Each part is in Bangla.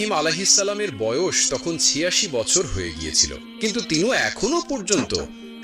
ইব্রাহিম আলাইহিসসালামের বয়স তখন ৮৬ বছর হয়ে গিয়েছিল, কিন্তু তিনি এখনো পর্যন্ত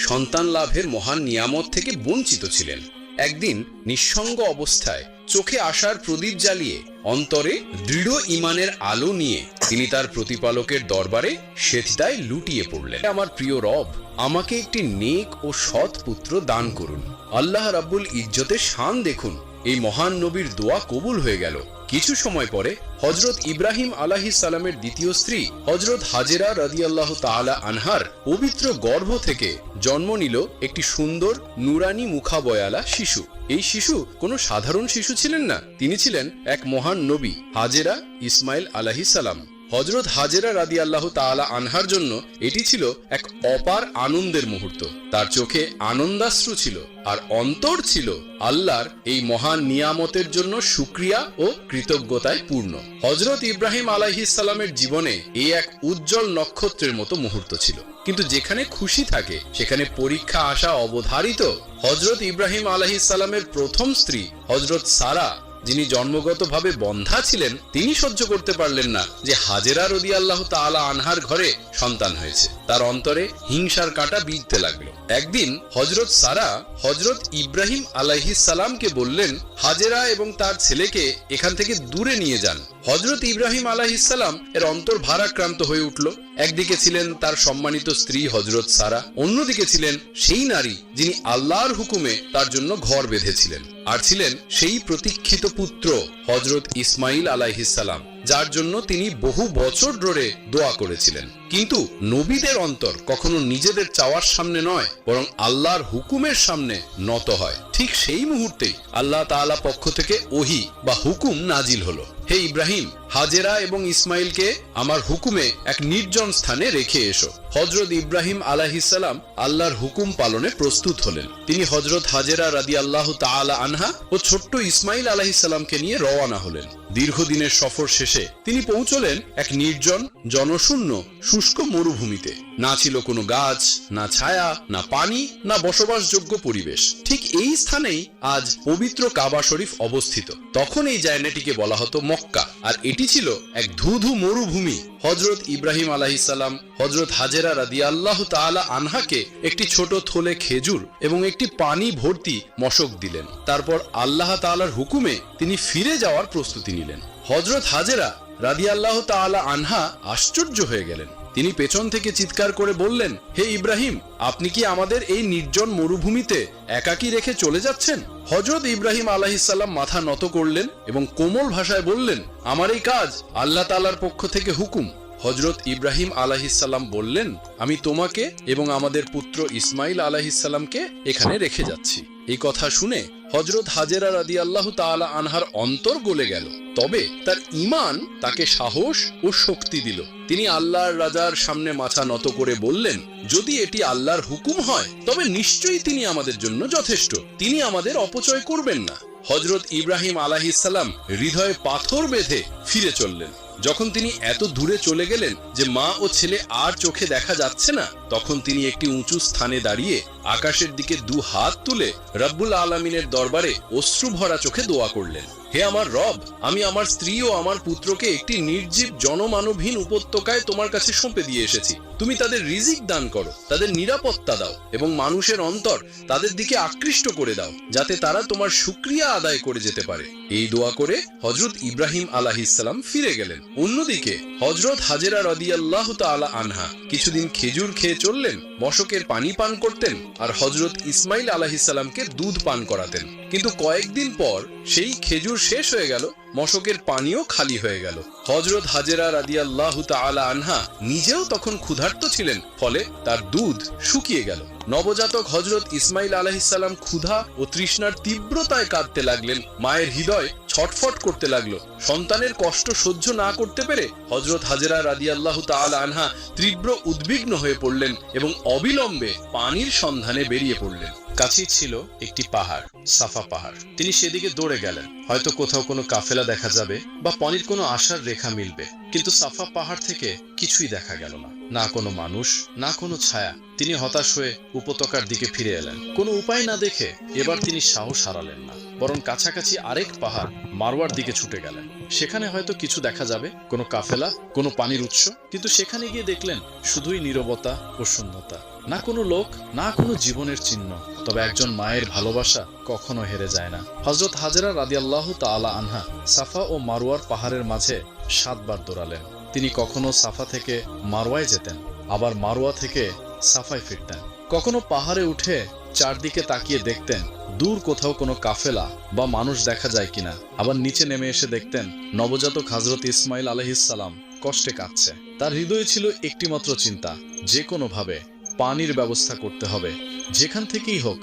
সন্তান লাভের মহান নিয়ামত থেকে বঞ্চিত ছিলেন। একদিন নিঃসঙ্গ অবস্থায় চোখে আসার প্রদীপ জ্বালিয়ে অন্তরে দৃঢ় ঈমানের আলো নিয়ে তিনি তার প্রতিপালকের দরবারে সেজদায় লুটিয়ে পড়লেন। আমার প্রিয় রব, আমাকে একটি নেক ও সৎ পুত্র দান করুন। আল্লাহ রাব্বুল ইজ্জতের শান দেখুন, এই মহান নবীর দোয়া কবুল হয়ে গেল। কিছু সময় পরে হযরত ইব্রাহিম আলাইহিসসালামের দ্বিতীয় স্ত্রী হযরত হাজেরা রাদিয়াল্লাহু তাআলা আনহার পবিত্র গর্ভ থেকে জন্ম নিল একটি সুন্দর নুরানি মুখাবয়ালা শিশু। এই শিশু কোনো সাধারণ শিশু ছিলেন না, তিনি ছিলেন এক মহান নবী, হাজেরা ইসমাইল আলাইহিসসালাম। হযরত হাজেরা রাদিয়াল্লাহু তাআলা আনহার জন্য এটি ছিল এক অপার আনন্দের মুহূর্ত। তার চোখে আনন্দাশ্রু ছিল, আর অন্তর ছিল আল্লাহর এই মহান নিয়ামতের জন্য শুকরিয়া ও কৃতজ্ঞতায় পূর্ণ। হযরত ইব্রাহিম আলাইহিসসালামের জীবনে এই এক উজ্জ্বল নক্ষত্রের মতো মুহূর্ত ছিল। কিন্তু যেখানে খুশি থাকে সেখানে পরীক্ষা আসা অবধারিত। হযরত ইব্রাহিম আলাইহিসসালামের প্রথম স্ত্রী হযরত সারা, যিনি জন্মগতভাবে বন্ধা ছিলেন, তিনি সহ্য করতে পারলেন না যে হাজেরা রাদিয়াল্লাহু তাআলা আনহার ঘরে সন্তান হয়েছে। তার অন্তরে হিংসার কাঁটা বিঁধতে লাগলো। একদিন হযরত সারা হযরত ইব্রাহিম আলাইহিসসালামকে বললেন, হাজেরা এবং তার ছেলেকে এখান থেকে দূরে নিয়ে যান। হযরত ইব্রাহিম আলাইহিসসালাম এর অন্তর ভারাক্রান্ত হয়ে উঠল। একদিকে ছিলেন তার সম্মানিত স্ত্রী হযরত সারা, অন্যদিকে ছিলেন সেই নারী যিনি আল্লাহর হুকুমে তার জন্য ঘর বেঁধেছিলেন, আর ছিলেন সেই প্রতীক্ষিত পুত্র হযরত ইসমাইল আলাইহিসসালাম, যার জন্য তিনি বহু বছর ধরে দোয়া করেছিলেন। কিন্তু নবীদের অন্তর কখনো নিজেদের চাওয়ার সামনে নয়, বরং আল্লাহর হুকুমের সামনে নত হয়। ঠিক সেই মুহূর্তেই আল্লাহ তাআলা পক্ষ থেকে ওহী বা হুকুম নাজিল হলো, হে ইব্রাহিম, হাজেরা এবং ইসমাইলকে আমার হুকুমে এক নির্জন স্থানে রেখে এসো। হযরত ইব্রাহিম আলাইহিসসালাম আল্লাহর হুকুম পালনে প্রস্তুত হলেন। তিনি হযরত হাজেরা রাদিয়াল্লাহু তাআলা আনহা ও ছোট্ট ইসমাইল আলাইহিসসালামকে নিয়ে রওনা হলেন। দীর্ঘদিনের সফর শেষে তিনি পৌঁছলেন এক নির্জন, জনশূন্য, শুষ্ক মরুভূমিতে। না ছিল কোনো গাছ, না ছায়া, না পানি, না বসবাসযোগ্য পরিবেশ। ঠিক এই স্থানেই আজ পবিত্র কাবা শরীফ অবস্থিত। তখন এই জায়গাটিকে বলা হতো মক্কা, আর এটি ছিল এক ধুধু মরুভূমি। হযরত ইব্রাহিম আলাইহিসসালাম হযরত হাজেরা রাদিয়াল্লাহু তাআলা আনহাকে একটি ছোট থলে খেজুর এবং একটি পানি ভর্তি মশক দিলেন। তারপর আল্লাহ তাআলার হুকুমে তিনি ফিরে যাওয়ার প্রস্তুতি নিলেন। হযরত হাজেরা রাদিয়াল্লাহু তাআলা আনহা আশ্চর্য হয়ে গেলেন। তিনি পেছন থেকে চিৎকার করে বললেন, হে ইব্রাহিম, আপনি কি আমাদের এই নির্জন মরুভূমিতে একাকী রেখে চলে যাচ্ছেন? হযরত ইব্রাহিম আলাইহিসসালাম মাথা নত করলেন এবং কোমল ভাষায় বললেন, আমার এই কাজ আল্লাহ তাআলার পক্ষ থেকে হুকুম। হযরত ইব্রাহিম আলাইহিসসালাম বললেন, আমি তোমাকে এবং আমাদের পুত্র ইসমাইল আলাইহিসসালামকে এখানে রেখে যাচ্ছি। এই কথা শুনে হযরত হাজেরা রাদিয়াল্লাহু তাআলা আনহার অন্তর গলে গেল। তবে তার ঈমান তাকে সাহস ও শক্তি দিল। তিনি আল্লাহর রাজার সামনে মাথা নত করে বললেন, যদি এটি আল্লাহর হুকুম হয় তবে নিশ্চয়ই তিনি আমাদের জন্য যথেষ্ট, তিনি আমাদের অপচয় করবেন না। হযরত ইব্রাহিম আলাইহিসসালাম হৃদয়ে পাথর বেঁধে ফিরে চললেন। যখন তিনি এত দূরে চলে গেলেন যে মা ও ছেলে আর চোখে দেখা যাচ্ছে না, তখন তিনি একটি উঁচু স্থানে দাঁড়িয়ে আকাশের দিকে দু হাত তুলে রব্বুল আলামিনের দরবারে অশ্রু ভরা চোখে দোয়া করলেন, হে আমার রব, আমি আমার স্ত্রী ও আমার পুত্রকে একটি নির্জীব জনমানবহীন উপত্যকায় তোমার কাছে সঁপে দিয়ে এসেছি। তুমি তাদের রিজিক দান করো, তাদের নিরাপত্তা দাও এবং মানুষের অন্তর তাদের দিকে আকৃষ্ট করে দাও, যাতে তারা তোমার শুকরিয়া আদায় করে যেতে পারে। এই দোয়া করে হযরত ইব্রাহিম আলাইহিসসালাম ফিরে গেলেন। অন্যদিকে হযরত হাজেরা রাদিয়াল্লাহু তাআলা আনহা কিছুদিন খেজুর খেয়ে চললেন, মশকের পানি পান করতেন, আর হযরত ইসমাইল আলাইহিসসালামকে দুধ পান করাতেন। কিন্তু কয়েকদিন পর সেই খেজুর শেষ হয়ে গেল, মশকের পানিও খালি হয়ে গেল। হযরত হাজেরা রাদিয়াল্লাহু তাআলা আনহা নিজেও তখন ক্ষুধার্ত ছিলেন, ফলে তার দুধ শুকিয়ে গেল। নবজাতক হযরত ইসমাইল আলাইহিসসালাম ক্ষুধা ও তৃষ্ণার তীব্রতায় কাঁদতে লাগলেন। মায়ের হৃদয় ছটফট করতে লাগলো। সন্তানের কষ্ট সহ্য না করতে পেরে হযরত হাজেরা রাদিয়াল্লাহু তাআলা আনহা তীব্র উদ্বিগ্ন হয়ে পড়লেন এবং অবিলম্বে পানির সন্ধানে বেরিয়ে পড়লেন। কাছেই ছিল একটি পাহাড়, সাফা পাহাড়। তিনি সেদিকে দৌড়ে গেলেন, হয়তো কোথাও কোনো কাফেলা দেখা যাবে বা পানির কোনো আশার রেখা মিলবে। কিন্তু সাফা পাহাড় থেকে কিছুই দেখা গেল না, না কোনো মানুষ, না কোনো ছায়া। তিনি হতাশ হয়ে উপত্যকার দিকে ফিরে এলেন। কোনো উপায় না দেখে এবার তিনি সাহস হারালেন না। বরং কাছাকাছি আরেক পাহাড় মারওয়ার দিকে ছুটে গেলেন। সেখানে হয়তো কিছু দেখা যাবে, কোনো কাফেলা, কোনো পানির উৎস, কিন্তু সেখানে গিয়ে দেখলেন শুধুই নীরবতা ও শূন্যতা। না কোনো লোক, না কোনো জীবনের চিহ্ন। তবে একজন মায়ের ভালোবাসা কখনো হেরে যায় না। হযরত হাজেরা রাদিয়াল্লাহু তাআলা আনহা সাফা ও মারওয়ার পাহাড়ের মাঝে 7 বার দৌড়ালেন। তিনি কখনো সাফা থেকে মারওয়ায় যেতেন, আবার মারওয়া থেকে সাফায় ফিরতেন। কখনো পাহাড়ে উঠে চারদিকে তাকিয়ে দেখতেন দূর কোথাও কোনো কাফেলা বা মানুষ দেখা যায় কিনা। আবার নিচে নেমে এসে দেখতেন নবজাতক হযরত ইসমাইল আলাইহিস সালাম কষ্টে কাঁদছে। তার হৃদয়ে ছিল একটিমাত্র চিন্তা, যে কোনোভাবে পানির ব্যবস্থা করতে হবে। যেখান থেকেই হোক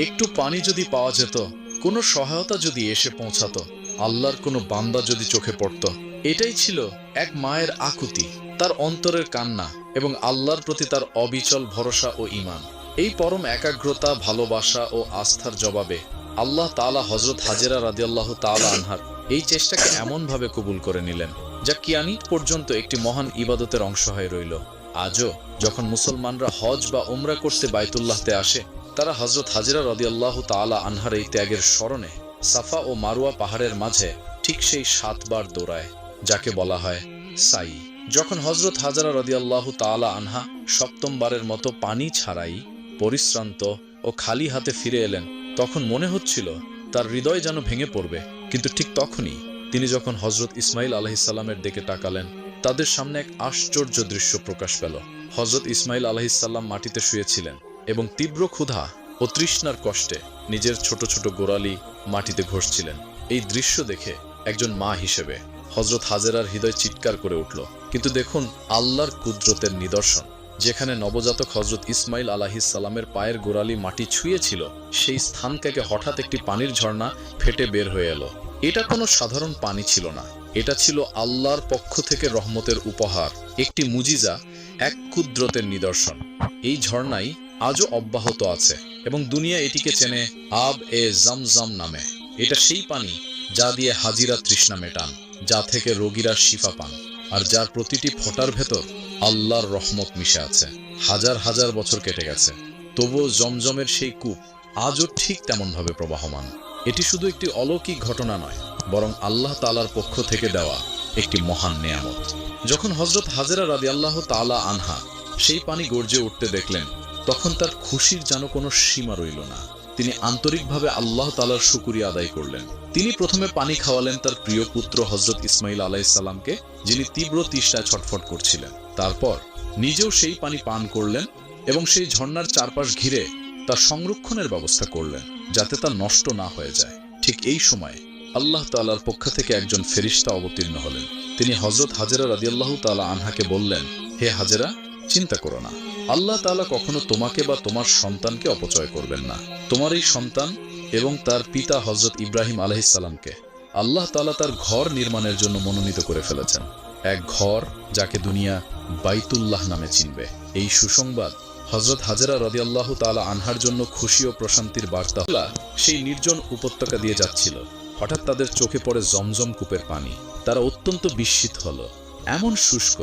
একটু পানি যদি পাওয়া যেত, কোনো সহায়তা যদি এসে পৌঁছাতো, আল্লাহর কোনো বান্দা যদি চোখে পড়তো। এটাই ছিল এক মায়ের আকুতি, তার অন্তরের কান্না এবং আল্লাহর প্রতি তার অবিচল ভরসা ও ঈমান। এই পরম একাগ্রতা, ভালোবাসা ও আস্থার জবাবে আল্লাহ তাআলা হযরত হাজেরা রাদিয়াল্লাহু তাআলা আনহার এই চেষ্টাকে এমনভাবে কবুল করে নিলেন, যা কিয়ামত পর্যন্ত একটি মহান ইবাদতের অংশ হয়ে রইল। আজও যখন মুসলমানরা হজ বা উমরা করতে বাইতুল্লাহতে আসে, তারা হযরত হাজেরা রাদিয়াল্লাহু তাআলা আনহার এই ত্যাগের স্মরণে সাফা ও মারওয়া পাহাড়ের মাঝে ঠিক সেই 7 বার দৌড়ায়, যাকে বলা হয় সাই। যখন হযরত হাজেরা রাদিয়াল্লাহু তাআলা আনহা 7ম বারের মতো পানি ছাড়াই পরিশ্রান্ত ও খালি হাতে ফিরে এলেন, তখন মনে হচ্ছিল তার হৃদয় যেন ভেঙে পড়বে। কিন্তু ঠিক তখনই তিনি যখন হযরত ইসমাইল আলাইহিস সালামের দিকে তাকালেন, তাদের সামনে এক আশ্চর্য দৃশ্য প্রকাশ পেল। হযরত ইসমাইল আলাইহিস সালাম মাটিতে শুয়েছিলেন এবং তীব্র ক্ষুধা ও তৃষ্ণার কষ্টে নিজের ছোট ছোট গোড়ালি মাটিতে ঘষছিলেন। এই দৃশ্য দেখে একজন মা হিসেবে হযরত হাজেরার হৃদয় চিৎকার করে উঠল। কিন্তু দেখুন আল্লাহর কুদরতের নিদর্শন, যেখানে নবজাতক হযরত ইসমাইল আলাইহিস সালামের পায়ের গোড়ালি মাটি ছুঁয়েছিল, সেই স্থান থেকে হঠাৎ একটি পানির ঝর্ণা ফেটে বের হয়ে এলো। এটা কোনো সাধারণ পানি ছিল না, এটা ছিল আল্লাহর পক্ষ থেকে রহমতের উপহার, একটি মুজিজা, এক কুদরতের নিদর্শন। এই ঝর্ণাই আজও অব্যাহত আছে এবং দুনিয়া এটিকে চেনে আব এ জমজম নামে। এটা সেই পানি যা দিয়ে হাজিরা তৃষ্ণা মেটান, যা থেকে রোগীরা শিফা পান, আর যার প্রতিটি ফোঁটার ভেতর আল্লাহর রহমত মিশে আছে। হাজার হাজার বছর কেটে গেছে, তবুও জমজমের সেই কূপ আজও ঠিক তেমনভাবে প্রবাহমান। এটি শুধু একটি অলৌকিক ঘটনা নয়, বরং আল্লাহ তাআলার পক্ষ থেকে দেওয়া একটি মহান নেয়ামত। যখন হযরত হাজেরা রাদিয়াল্লাহু তাআলা আনহা সেই পানি গর্জে উঠতে দেখলেন, তখন তার খুশির যেন কোনো সীমা রইল না। তিনি আন্তরিকভাবে আল্লাহ তাআলার শুকরিয়া আদায় করলেন। তিনি প্রথমে পানি খাওয়ালেন তার প্রিয় পুত্র হযরত ইসমাইল আলাইহিস সালামকে, যিনি তীব্র তৃষ্ণায় ছটফট করছিলেন। তারপর নিজেও সেই পানি পান করলেন এবং সেই ঝর্ণার চারপাশ ঘিরে তার সংরক্ষণের ব্যবস্থা করলেন, যাতে তা নষ্ট না হয়ে যায়। ঠিক এই সময় আল্লাহ তাআলার পক্ষ থেকে একজন ফেরেশতা অবতীর্ণ হলেন। তিনি হযরত হাজেরা রাদিয়াল্লাহু তাআলা আনহাকে বললেন, হে হাজেরা, চিন্তা করো না, আল্লাহ তাআলা কখনো তোমাকে বা তোমার সন্তানকে অপচয় করবেন না। তোমার এই সন্তান এবং তার পিতা হযরত ইব্রাহিম আলাইহিস সালামকে আল্লাহ তাআলা তার ঘর নির্মাণের জন্য মনোনীত করে ফেলেছেন, এক ঘর যাকে দুনিয়া বাইতুল্লাহ নামে চিনবে। এই সুসংবাদ হযরত হাজেরা রাদিয়াল্লাহু তাআলা আনহার জন্য খুশি ও প্রশান্তির বার্তা। সেই নির্জন উপত্যকা দিয়ে যাচ্ছিল, হঠাৎ তাদের চোখে পড়ে জমজম কূপের পানি। তারা অত্যন্ত বিস্মিত হলো, এমন শুষ্ক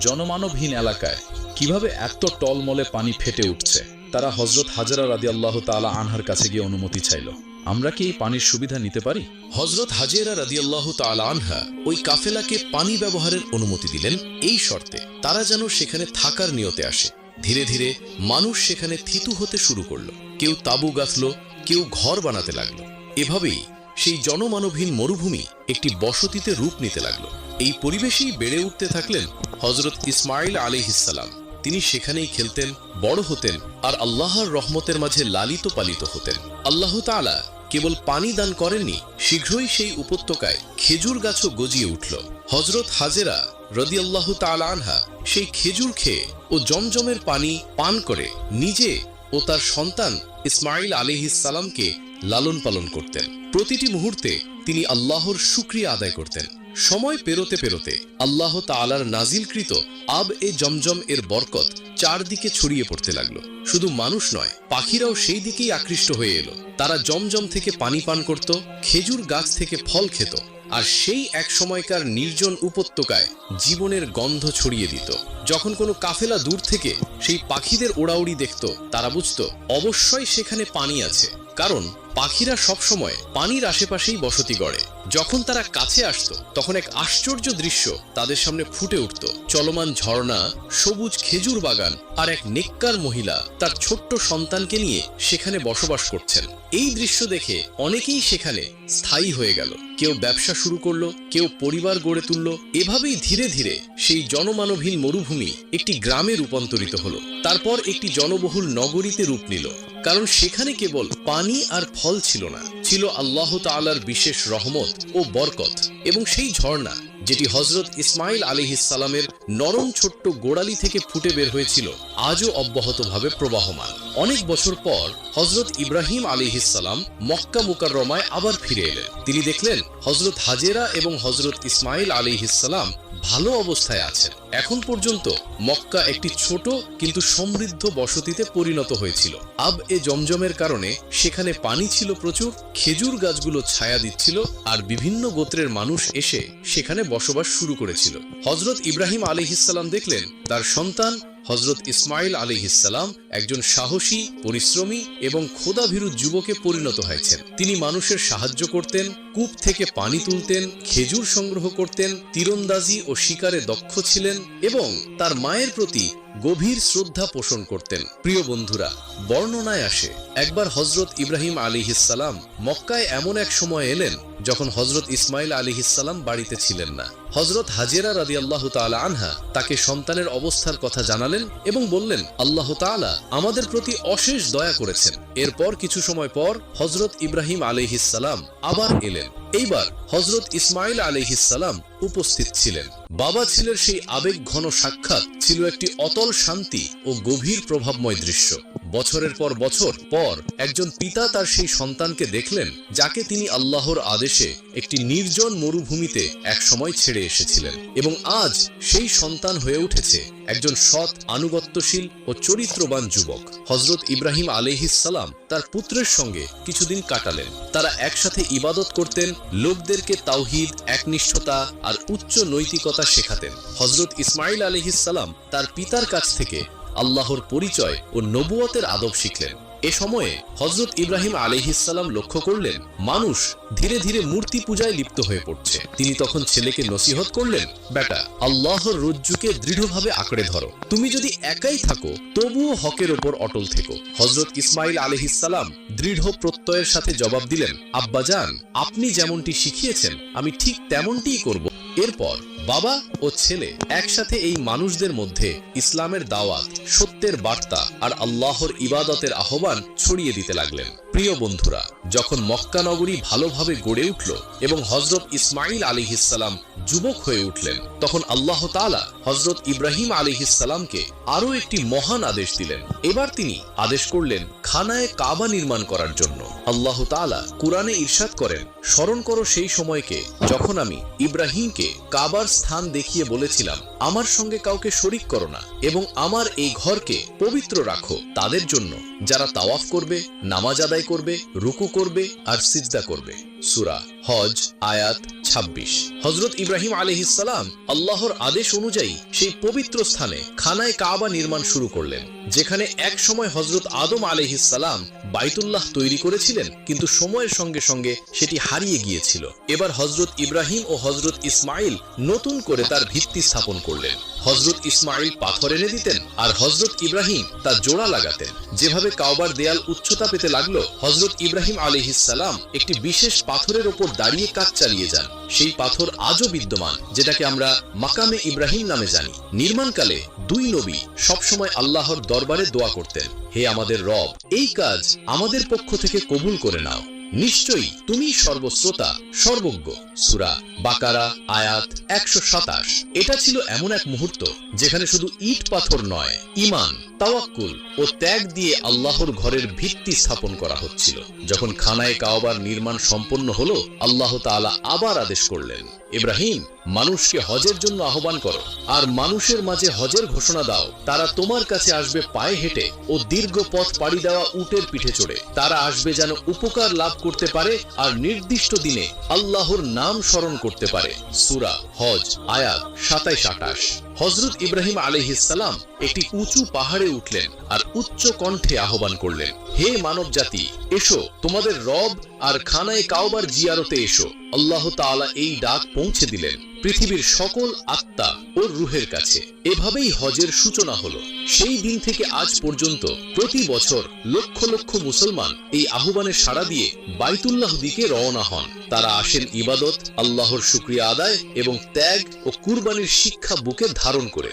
জনমানবহীন এলাকায় কিভাবে এত টলমলে পানি ফেটে উঠছে। তারা হযরত হাজেরা রাদিয়াল্লাহু তাআলা আনহার কাছে গিয়ে অনুমতি চাইল, আমরা কি এই পানির সুবিধা নিতে পারি? হযরত হাজেরা রাদিয়াল্লাহু তাআলা আনহা ওই কাফেলাকে পানি ব্যবহারের অনুমতি দিলেন, এই শর্তে তারা যেন সেখানে থাকার নিয়তে আসে। ধীরে ধীরে মানুষ সেখানে থিতু হতে শুরু করলো, কেউ তাঁবু গাঁথলো, কেউ ঘর বানাতে লাগলো। এভাবেই সেই জনমানবহীন মরুভূমি একটি বসতিতে রূপ নিতে লাগলো। এই পরিবেশেই বেড়ে উঠতে থাকলেন হযরত ইসমাইল আলাইহিস সালাম। তিনি সেখানেই খেলতেন, বড় হতেন আর আল্লাহর রহমতের মাঝে লালিত পালিত হতেন। আল্লাহ তাআলা কেবল পানি দান করেননি, শীঘ্রই সেই উপত্যকায় খেজুর গাছও গজিয়ে উঠল। হযরত হাজেরা রাদিয়াল্লাহু তাআলা আনহা সেই খেজুর খেয়ে ও জমজমের পানি পান করে নিজে ও তার সন্তান ইসমাইল আলাইহিস সালামকে লালন পালন করতেন। প্রতিটি মুহূর্তে তিনি আল্লাহর শুকরিয়া আদায় করতেন। সময় পেরোতে পেরোতে আল্লাহ তাআলার নাজিলকৃত আব এ জমজম এর বরকত চারদিকে ছড়িয়ে পড়তে লাগলো। শুধু মানুষ নয়, পাখিরাও সেই দিকেই আকৃষ্ট হয়ে এলো। তারা জমজম থেকে পানি পান করত, খেজুর গাছ থেকে ফল খেত, আর সেই এক সময়কার নির্জন উপত্যকায় জীবনের গন্ধ ছড়িয়ে দিত। যখন কোনো কাফেলা দূর থেকে সেই পাখিদের ওড়াউড়ি দেখত, তারা বুঝত অবশ্যই সেখানে পানি আছে, কারণ পাখিরা সবসময় পানির আশেপাশেই বসতি গড়ে। যখন তারা কাছে আসতো তখন এক আশ্চর্য দৃশ্য তাদের সামনে ফুটে উঠত। চলমান ঝর্ণা, সবুজ খেজুর বাগান, আর এক নেককার মহিলা তার ছোট্ট সন্তানকে নিয়ে সেখানে বসবাস করছেন। এই দৃশ্য দেখে অনেকেই সেখানে স্থায়ী হয়ে গেল। কেউ ব্যবসা শুরু করলো, কেউ পরিবার গড়ে তুলল। এভাবেই ধীরে ধীরে সেই জনমানবহীন মরুভূমি একটি গ্রামে রূপান্তরিত হলো। তারপর একটি জনবহুল নগরীতে রূপ নিল। কারণ সেখানে কেবল পানি আর ফল ছিল না, ছিল আল্লাহ তাআলার বিশেষ রহমত ও বরকত। এবং সেই ঝর্ণা যেটি হযরত ইসমাইল আলাইহিস সালামের নরম ছোট্ট গোড়ালি থেকে ফুটে বের হয়েছিল, আজও অব্যাহতভাবে প্রবাহমান। অনেক বছর পর হযরত ইব্রাহিম আলাইহিস সালাম মক্কা মুকাররমায় আবার ফিরে এলেন। তিনি দেখলেন হযরত হাজেরা এবং হযরত ইসমাইল আলাইহিস সালাম ভালো অবস্থায় আছেন। এখন পর্যন্ত মক্কা একটি ছোট কিন্তু সমৃদ্ধ বসতিতে পরিণত হয়েছিল। আব-এ জমজমের কারণে সেখানে পানি ছিল প্রচুর, খেজুর গাছগুলো ছায়া দিচ্ছিল, আর বিভিন্ন গোত্রের মানুষ এসে সেখানে বসবাস শুরু করেছিল। হযরত ইব্রাহিম আলাইহিস সালাম দেখলেন তার সন্তান হযরত ইসমাইল আলাইহিস সালাম একজন সাহসী, পরিশ্রমী এবং খোদাভীরু যুবকে পরিণত হয়েছেন। তিনি মানুষের সাহায্য করতেন, কূপ থেকে পানি তুলতেন, খেজুর সংগ্রহ করতেন, তীরন্দাজি ও শিকারে দক্ষ ছিলেন এবং তার মায়ের প্রতি গভীর শ্রদ্ধা পোষণ করতেন। প্রিয় বন্ধুরা, বর্ণনায় আসে একবার হযরত ইব্রাহিম আলাইহিস সালাম মক্কায় এমন এক সময় এলেন যখন হযরত ইসমাইল আলাইহিস সালাম বাড়িতে ছিলেন না। হযরত হাজেরা রাদিয়াল্লাহু তাআলা আনহা তাকে সন্তানের অবস্থার কথা জানালেন এবং বললেন, আল্লাহ তাআলা আমাদের প্রতি অশেষ দয়া করেছেন। এরপর কিছু সময় পর হযরত ইব্রাহিম আলাইহিস সালাম আবার এলেন। এইবার হযরত ইসমাইল আলাইহিস সালাম উপস্থিত ছিলেন। বাবা ছেলের সেই আবেগ ঘন সাক্ষাৎ ছিল একটি অতল শান্তি ও গভীর প্রভাবময় দৃশ্য। বছরের পর বছর পর একজন পিতা তার সেই সন্তানকে দেখলেন যাকে তিনি আল্লাহর আদেশে একটি নির্জন মরুভূমিতে এক সময় ছেড়ে এসেছিলেন, এবং আজ সেই সন্তান হয়ে উঠেছে একজন সৎ, আনুগত্যশীল ও চরিত্রবান যুবক। হযরত ইব্রাহিম আলাইহিস সালাম তার পুত্রের সঙ্গে কিছুদিন কাটালেন। তারা একসাথে ইবাদত করতেন, লোকদেরকে তাওহীদ, একনিষ্ঠতা আর উচ্চ নৈতিকতা শেখাতেন। হযরত ইসমাইল আলাইহিস সালাম তার পিতার কাছ থেকে আল্লাহর পরিচয় ও নবুয়তের আদব শিখলেন। এ সময়ে হযরত ইব্রাহিম আলাইহিস সালাম লক্ষ্য করলেন মানুষ ধীরে ধীরে মূর্তি পূজায় লিপ্ত হয়ে পড়ছে। তিনি তখন ছেলেকে নসিহত করলেন, বেটা, আল্লাহর রজ্জুকে দৃঢ়ভাবে আঁকড়ে ধরো। তুমি যদি একাই থাকো তবুও হকের ওপর অটল থেকো। হযরত ইসমাইল আলাইহিস সালাম দৃঢ় প্রত্যয়ের সাথে জবাব দিলেন, আব্বাজান, আপনি যেমনটি শিখিয়েছেন আমি ঠিক তেমনটিই করব। এরপর বাবা ও ছেলে একসাথে এই মানুষদের মধ্যে ইসলামের দাওয়াত, সত্যের বার্তা আর আল্লাহর ইবাদতের আহ্বান ছড়িয়ে দিতে লাগলেন। প্রিয় বন্ধুরা, যখন মক্কা নগরী ভালোভাবে গড়ে উঠল এবং হযরত ইসমাইল আলাইহিস সালাম যুবক হয়ে উঠলেন, তখন আল্লাহ তাআলা হযরত ইব্রাহিম আলাইহিস সালামকে আরো একটি মহান আদেশ দিলেন। এবার তিনি আদেশ করলেন খানায়ে কাবা নির্মাণ করার জন্য। আল্লাহ তাআলা কুরআনে ইরশাদ করেন, স্মরণ করো সেই সময়কে যখন আমি ইব্রাহিমকে কাবার স্থান দেখিয়ে বলেছিলাম, আমার সঙ্গে কাউকে শরীক করো না এবং আমার এই ঘরকে পবিত্র রাখো তাদের জন্য যারা তাওয়াফ করবে, নামাজ আদায় করবে, রুকু করবে আর সিজদা করবে। সূরা হজ আয়াত 26। হযরত ইব্রাহিম আলাইহিস সালাম আল্লাহর আদেশ অনুযায়ী সেই পবিত্র স্থানে খানায়ে কাবা নির্মাণ শুরু করলেন, যেখানে এক সময় হযরত আদম আলাইহিস সালাম বাইতুল্লাহ তৈরি করেছিলেন, কিন্তু সময়ের সঙ্গে সঙ্গে সেটি হারিয়ে গিয়েছিল। এবার হযরত ইব্রাহিম ও হযরত ইসমাইল নতুন করে তার ভিত্তি স্থাপন করলেন। হযরত ইসমাইল পাথর এনে দিতেন আর হযরত ইব্রাহিম তা জোড়া লাগাতেন। যেভাবে কাবার দেয়াল উচ্চতা পেতে লাগলো, হযরত ইব্রাহিম আলাইহিস সালাম একটি বিশেষ পাথরের ওপর দাঁড়িয়ে কাজ চালিয়ে যান। সেই পাথর আজও বিদ্যমান, যেটাকে আমরা মাকামে ইব্রাহিম নামে জানি। নির্মাণকালে দুই নবী সবসময় আল্লাহর দরবারে দোয়া করতেন, হে আমাদের রব, এই কাজ আমাদের পক্ষ থেকে কবুল করে নাও, নিশ্চয়ই তুমি সর্বশ্রোতা, সর্বজ্ঞ। সূরা বাকারা আয়াত 127। এটা ছিল এমন এক মুহূর্ত যেখানে শুধু ইট পাথর নয়, ঈমান, তাওয়াক্কুল ও ত্যাগ দিয়ে আল্লাহর ঘরের ভিত্তি স্থাপন করা হচ্ছিল। যখন খানায়ে কাবার নির্মাণ সম্পন্ন হলো, আল্লাহ তাআলা আবার আদেশ করলেন, ইব্রাহিম, মানুষকে হজের জন্য আহ্বান করো আর মানুষের মাঝে হজের ঘোষণা দাও। তারা তোমার কাছে আসবে পায়ে হেঁটে ও দীর্ঘ পথ পাড়ি দেওয়া উটের পিঠে চড়ে। তারা আসবে যেন উপকার লাভ করতে পারে আর নির্দিষ্ট দিনে আল্লাহর নাম স্মরণ করতে পারে। সূরা হজ আয়াত 27-28। হযরত ইব্রাহিম আলাইহিস সালাম একটি উঁচু পাহাড়ে উঠলেন আর উচ্চ কণ্ঠে আহ্বান করলেন, হে মানব জাতি, এসো, তোমাদের রব আর খানায়ে কাওবার জিয়ারতে এসো। আল্লাহ তাআলা এই ডাক পৌঁছে দিলেন পৃথিবীর সকল আত্মা ও রূহের কাছে। এভাবেই হজের সূচনা হলো। সেই দিন থেকে আজ পর্যন্ত প্রতি বছর লক্ষ লক্ষ মুসলমান এই আহ্বানে সাড়া দিয়ে বাইতুল্লাহ দিকে রওনা হন। তারা আসেন ইবাদত, আল্লাহর শুকরিয়া আদায় এবং ত্যাগ ও কুরবানির শিক্ষা বুকে ধারণ করে।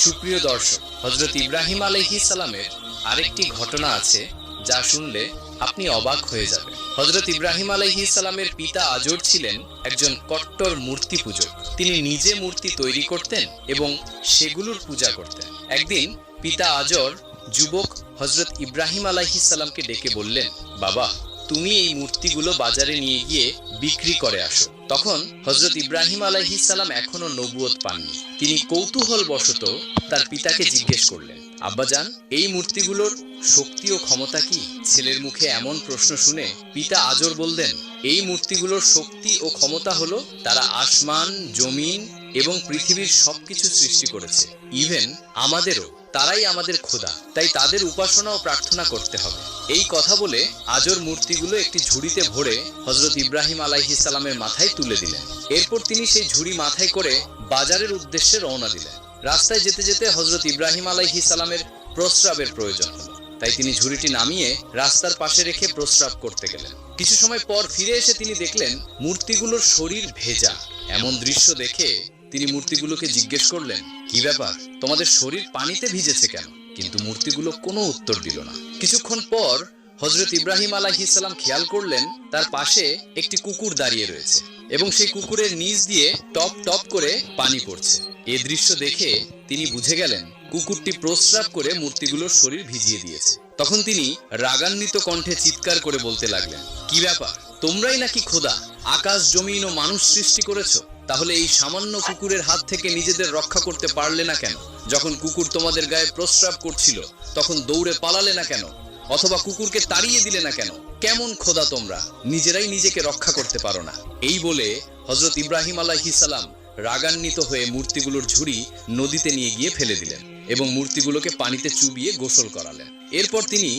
সুপ্রিয় দর্শক, হযরত ইব্রাহিম আলাইহিস সালামের আরেকটি ঘটনা আছে যা শুনলে আপনি অবাক হয়ে যাবেন। হযরত ইব্রাহিম আলাইহিস সালামের পিতা আজর ছিলেন একজন কট্টর মূর্তি পূজক। তিনি নিজে মূর্তি তৈরি করতেন এবং সেগুলোর পূজা করতেন। একদিন পিতা আজর যুবক হযরত ইব্রাহিম আলাইহিস সালামকে ডেকে বললেন, বাবা, তুমি এই মূর্তিগুলো বাজারে নিয়ে গিয়ে বিক্রি করে আসো। তখন হযরত ইব্রাহিম আলাইহিস সালাম এখনো নবুয়ত পাননি। তিনি কৌতূহল বশত তার পিতাকে জিজ্ঞেস করলেন, আব্বাজান, এই মূর্তিগুলোর শক্তি ও ক্ষমতা কি? ছেলের মুখে এমন প্রশ্ন শুনে পিতা আজর বললেন, এই মূর্তিগুলোর শক্তি ও ক্ষমতা হলো তারা আসমান, জমিন এবং পৃথিবীর সবকিছু সৃষ্টি করেছে, ইভেন আমাদেরও। তারাই আমাদের খোদা, তাই তাদের উপাসনা ও প্রার্থনা করতে হবে। এই কথা বলে আজর মূর্তিগুলো একটি ঝুড়িতে ভরে হযরত ইব্রাহিম আলাইহিস সালামের মাথায় তুলে দিলেন। এরপর তিনি সেই ঝুড়ি মাথায় করে বাজারের উদ্দেশ্যে রওনা দিলেন। রাস্তায় যেতে যেতে হযরত ইব্রাহিম আলাইহিস সালামের প্রস্রাবের প্রয়োজন হলো, তাই তিনি ঝুড়িটি নামিয়ে রাস্তার পাশে রেখে প্রস্রাব করতে গেলেন। কিছু সময় পর ফিরে এসে তিনি দেখলেন মূর্তিগুলোর শরীর ভেজা। এমন দৃশ্য দেখে তিনি মূর্তিগুলোকে জিজ্ঞেস করলেন, কি ব্যাপার, তোমাদের শরীর পানিতে ভিজেছে কেন? কিন্তু মূর্তিগুলো কোনো উত্তর দিল না। কিছুক্ষণ পর হযরত ইব্রাহিম আলাইহিস সালাম খেয়াল করলেন তার পাশে একটি কুকুর দাঁড়িয়ে রয়েছে এবং সেই কুকুরের নিচ দিয়ে টপ টপ করে পানি পড়ছে। এই দৃশ্য দেখে তিনি বুঝে গেলেন কুকুরটি প্রস্রাব করে মূর্তিগুলোর শরীর ভিজিয়ে দিয়েছে। তখন তিনি রাগান্বিত কণ্ঠে চিৎকার করে বলতে লাগলেন, কি ব্যাপার, তোমরাই নাকি খোদা? আকাশ, জমিন ও মানুষ সৃষ্টি করেছো, তাহলে এই সামান্য কুকুরের হাত থেকে নিজেদের রক্ষা করতে পারলে না কেন? যখন কুকুর তোমাদের গায়ে প্রস্রাব করছিল তখন দৌড়ে পালালে না কেন? অথবা কুকুরকে তাড়িয়ে দিলে না কেন? কেমন খোদা তোমরা, নিজেরাই নিজেকে রক্ষা করতে পারো না? এই বলে হযরত ইব্রাহিম আলাইহিস সালাম রাগান্বিত হয়ে মূর্তিগুলোর ঝুড়ি নদীতে নিয়ে গিয়ে ফেলে দিলেন এবং মূর্তিগুলোকে পানিতে চুবিয়ে গোসল করালেন। এরপর তিনি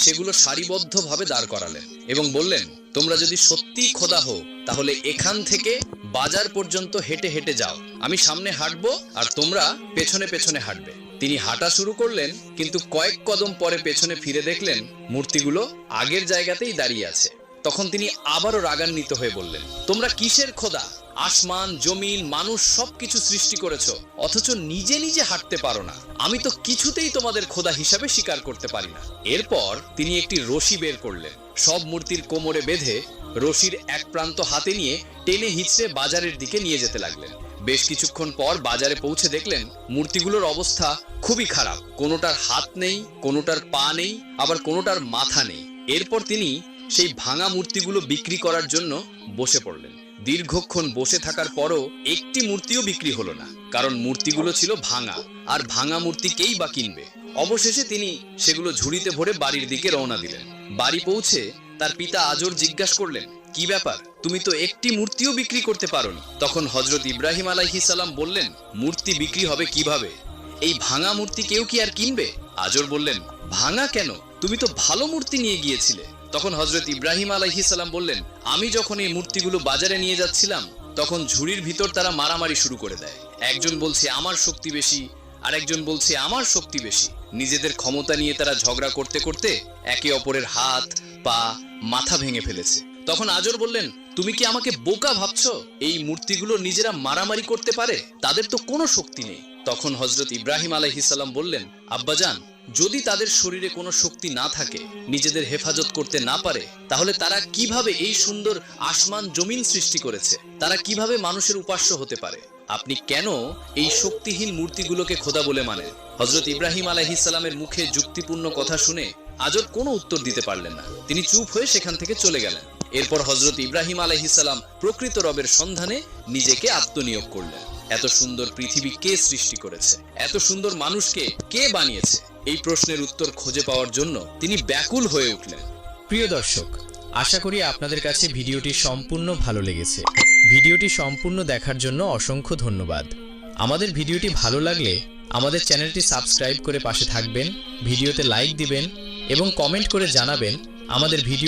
সেগুলো সারিবদ্ধভাবে দাঁড় করালেন এবং বললেন, তোমরা যদি সত্যিই খোদা হও তাহলে এখান থেকে বাজার পর্যন্ত হেঁটে হেঁটে যাও। আমি সামনে হাঁটবো আর তোমরা পেছনে পেছনে হাঁটবে। তিনি হাঁটা শুরু করলেন, কিন্তু কয়েক কদম পরে পেছনে ফিরে দেখলেন মূর্তিগুলো আগের জায়গাতেই দাঁড়িয়ে আছে। তখন তিনি আবারও রাগান্বিত হয়ে বললেন, তোমরা কিসের খোদা? আসমান, জমিন, মানুষ সবকিছু সৃষ্টি করেছো, অথচ নিজে নিজে হাঁটতে পারো না। আমি তো কিছুতেই তোমাদের খোদা হিসাবে স্বীকার করতে পারি না। এরপর তিনি একটি রশি বের করলেন, সব মূর্তির কোমরে বেঁধে রশির এক প্রান্ত হাতে নিয়ে টেনে হিঁচড়ে বাজারের দিকে নিয়ে যেতে লাগলেন। বেশ কিছুক্ষণ পর বাজারে পৌঁছে দেখলেন মূর্তিগুলোর অবস্থা খুবই খারাপ। কোনোটার হাত নেই, কোনোটার পা নেই, আবার কোনোটার মাথা নেই। এরপর তিনি সেই ভাঙা মূর্তিগুলো বিক্রি করার জন্য বসে পড়লেন। দীর্ঘক্ষণ বসে থাকার পরও একটি মূর্তিও বিক্রি হলো না, কারণ মূর্তিগুলো ছিল ভাঙা, আর ভাঙা মূর্তি কেই বা কিনবে? অবশেষে তিনি সেগুলো ঝুড়িতে ভরে বাড়ির দিকে রওনা দিলেন। বাড়ি পৌঁছে তার পিতা আজর জিজ্ঞাসা করলেন, কি ব্যাপার, তুমি তো একটি মূর্তিও বিক্রি করতে পারোনি? তখন হযরত ইব্রাহিম আলাইহিস সালাম বললেন, মূর্তি বিক্রি হবে কিভাবে? এই ভাঙা মূর্তি কেউ কি আর কিনবে? আজর বললেন, ভাঙা কেন, তুমি তো ভালো মূর্তি নিয়ে গিয়েছিলে। তখন হযরত ইব্রাহিম আলাইহিস সালাম বললেন, আমি যখন এই মূর্তিগুলো বাজারে নিয়ে যাচ্ছিলাম তখন ঝুড়ির ভিতর তারা মারামারি শুরু করে দেয়। একজন বলছে আমার শক্তি বেশি, আর একজন বলছে আমার শক্তি বেশি। নিজেদের ক্ষমতা নিয়ে তারা ঝগড়া করতে করতে একে অপরের হাত, পা, মাথা ভেঙে ফেলেছে। তখন আজর বললেন, তুমি কি আমাকে বোকা ভাবছো? এই মূর্তিগুলো নিজেরা মারামারি করতে পারে, তাদের তো কোনো শক্তি নেই। তখন হযরত ইব্রাহিম আলাইহিস সালাম বললেন, আব্বাজান, যদি তাদের শরীরে কোনো শক্তি না থাকে, নিজেদের হেফাজত করতে না পারে, তাহলে তারা কিভাবে এই সুন্দর আসমান জমিন সৃষ্টি করেছে? তারা কিভাবে মানুষের উপাস্য হতে পারে? আপনি কেন এই শক্তিহীন মূর্তিগুলোকে খোদা বলে মানেন? হযরত ইব্রাহিম আলাইহিস সালামের মুখে যুক্তিপূর্ণ কথা শুনে আজর কোনো উত্তর দিতে পারলেন না। তিনি চুপ হয়ে সেখান থেকে চলে গেলেন। এরপর হযরত ইব্রাহিম আলাইহিস সালাম প্রকৃত রবের সন্ধানে নিজেকে আত্মনিয়োগ করলেন। এত সুন্দর পৃথিবী কে সৃষ্টি করেছে? এত সুন্দর মানুষকে কে বানিয়েছে? এই প্রশ্নের উত্তর খুঁজে পাওয়ার জন্য তিনি ব্যাকুল হয়ে উঠলেন। প্রিয় দর্শক, আশা করি আপনাদের কাছে ভিডিওটি সম্পূর্ণ ভালো লেগেছে। ভিডিওটি সম্পূর্ণ দেখার জন্য অসংখ্য ধন্যবাদ। আমাদের ভিডিওটি ভালো লাগলে আমাদের চ্যানেলটি সাবস্ক্রাইব করে পাশে থাকবেন, ভিডিওতে লাইক দিবেন এবং কমেন্ট করে জানাবেন আমাদের ভিডিও